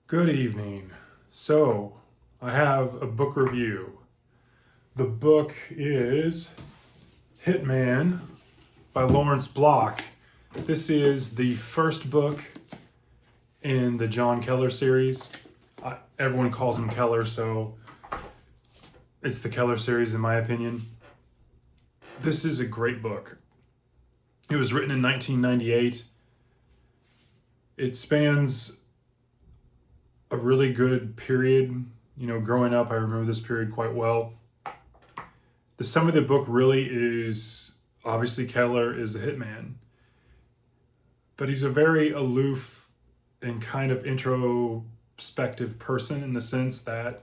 Good evening. So, I have a book review. The book is Hitman by Lawrence Block. This is the first book in the John Keller series. Everyone calls him Keller, so it's the Keller series, in my opinion. This is a great book. It was written in 1998. It spans a really good period. Growing up, I remember this period quite well. The sum of the book really is obviously Keller is a hitman, but he's a very aloof and kind of introspective person in the sense that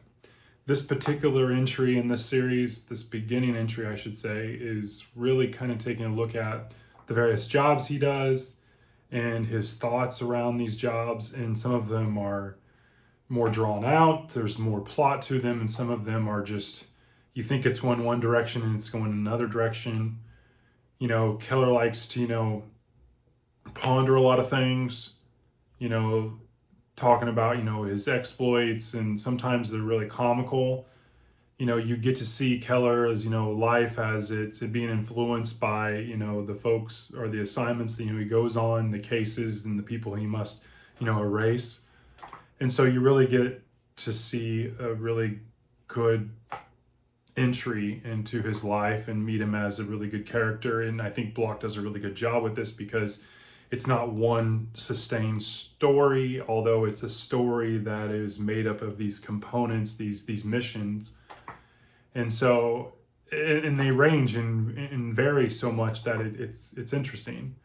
this particular entry in this series, this beginning entry, I should say, is really kind of taking a look at the various jobs he does and his thoughts around these jobs. And some of them are more drawn out, there's more plot to them, and some of them are just, you think it's going one direction and it's going another direction. Keller likes to, ponder a lot of things, talking about, his exploits, and sometimes they're really comical. You get to see Keller as, life as it's being influenced by, the folks or the assignments that, he goes on, the cases and the people he must, erase. And so you really get to see a really good entry into his life and meet him as a really good character. And I think Block does a really good job with this because it's not one sustained story, although it's a story that is made up of these components, these missions. And so, and they range and vary so much that it's interesting.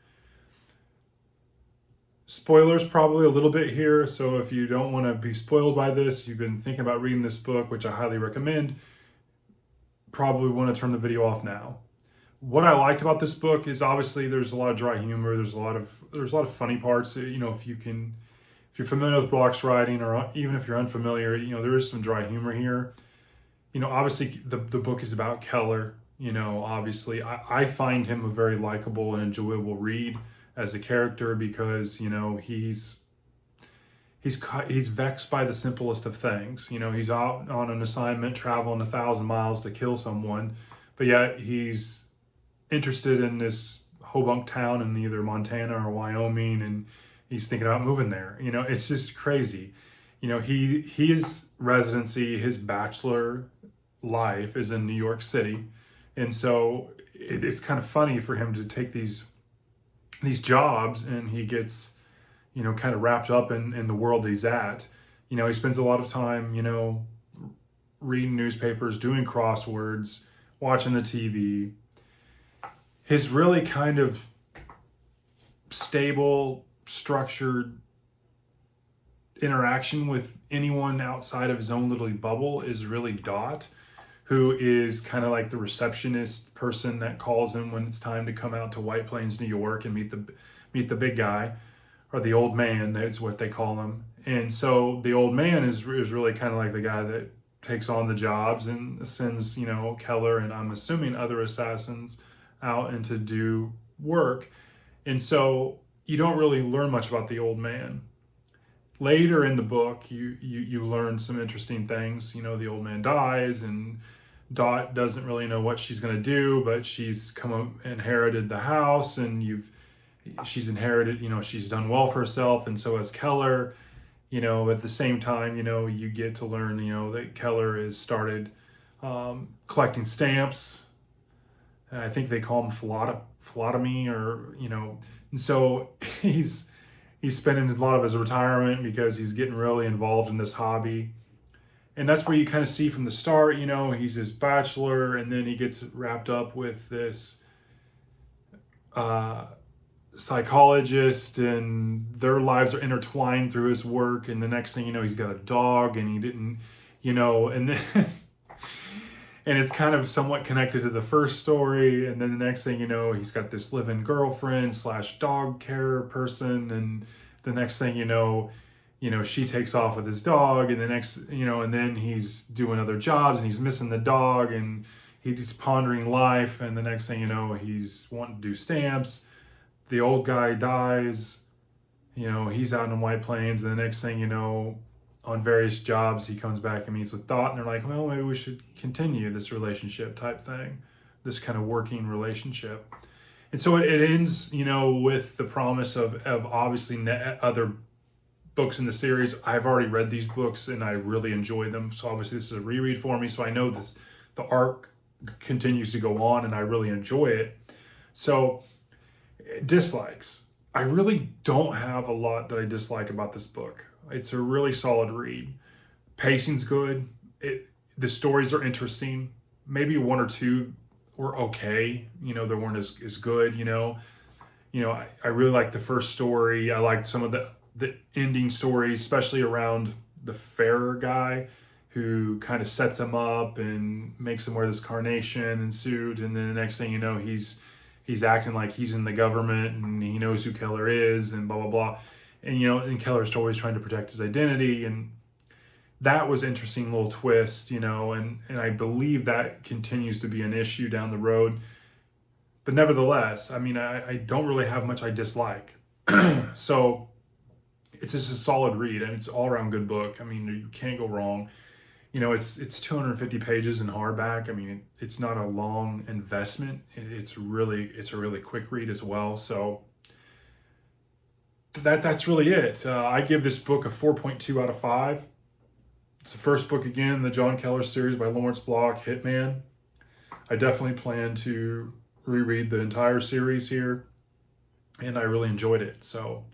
Spoilers probably a little bit here, so if you don't want to be spoiled by this, you've been thinking about reading this book, which I highly recommend, probably want to turn the video off now. What I liked about this book is obviously there's a lot of dry humor, there's a lot of funny parts. If you're familiar with Block's writing, or even if you're unfamiliar, there is some dry humor here. Obviously the book is about Keller. Obviously I find him a very likable and enjoyable read as a character because he's vexed by the simplest of things. He's out on an assignment, traveling 1,000 miles to kill someone, but yet he's interested in this Hobunk town in either Montana or Wyoming, and he's thinking about moving there. It's just crazy. His residency, his bachelor life is in New York City, and so it's kind of funny for him to take these jobs, and he gets kind of wrapped up in the world he's at. He spends a lot of time reading newspapers, doing crosswords, watching the TV. His really kind of stable, structured interaction with anyone outside of his own little bubble is really Dot, who is kind of like the receptionist person that calls him when it's time to come out to White Plains, New York, and meet the big guy, or the old man. That's what they call him. And so the old man is really kind of like the guy that takes on the jobs and sends Keller and I'm assuming other assassins out and to do work. And so you don't really learn much about the old man. Later in the book, you learn some interesting things. The old man dies, and Dot doesn't really know what she's going to do, but she's inherited the house, and she's inherited, she's done well for herself, and so has Keller. At the same time, you get to learn, that Keller has started collecting stamps. I think they call them philotomy, or and so he's spending a lot of his retirement because he's getting really involved in this hobby. And that's where you kind of see from the start, he's this bachelor, and then he gets wrapped up with this psychologist, and their lives are intertwined through his work. And the next thing you know, he's got a dog, and he didn't, and then and it's kind of somewhat connected to the first story. And then the next thing you know, he's got this live-in girlfriend / dog care person, and the next thing she takes off with his dog, and the next, and then he's doing other jobs, and he's missing the dog, and he's pondering life, and the next thing you know, he's wanting to do stamps. The old guy dies, he's out in White Plains, and the next thing you know, on various jobs. He comes back and meets with Dot, and they're like, well, maybe we should continue this relationship type thing, this kind of working relationship. And so it ends, with the promise of obviously other books in the series. I've already read these books and I really enjoyed them. So obviously this is a reread for me. So I know the arc continues to go on and I really enjoy it. So dislikes. I really don't have a lot that I dislike about this book. It's a really solid read. Pacing's good. The stories are interesting. Maybe one or two were okay. They weren't as good. I really liked the first story. I liked some of the ending stories, especially around the Farrer guy, who kind of sets him up and makes him wear this carnation and suit, and then the next thing you know, he's acting like he's in the government and he knows who Keller is and blah blah blah, and Keller's always trying to protect his identity, and that was an interesting little twist, and I believe that continues to be an issue down the road. But nevertheless, I don't really have much I dislike. So it's just a solid read, and it's an all-around good book. You can't go wrong. It's 250 pages in hardback. It's not a long investment. It's a really quick read as well. So that's really it. I give this book a 4.2 out of 5. It's the first book again in the John Keller series by Lawrence Block, Hitman. I definitely plan to reread the entire series here, and I really enjoyed it. So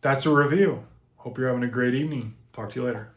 that's a review. Hope you're having a great evening. Talk to you later.